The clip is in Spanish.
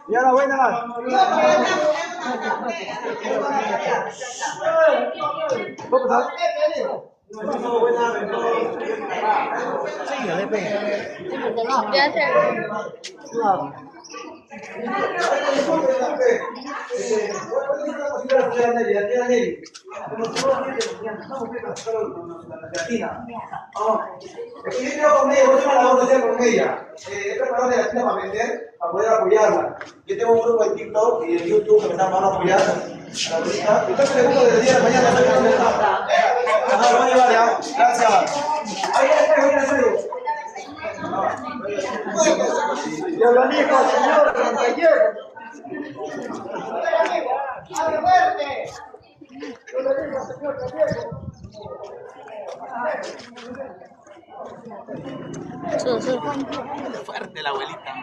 Y ahora buenas. ¿Cómo estás? Sí, dale, he preparado gelatina para vender, para poder apoyarla. Yo tengo un grupo en TikTok y en YouTube que me están van a apoyar. Estoy seguro del día de mañana hasta que no me está. Lo voy a llevar ya. Gracias. Ahí está. Y habla hijo, señor, con taller. ¡Abre fuerte! Yo le digo, señor Gallego. Fuerte la abuelita.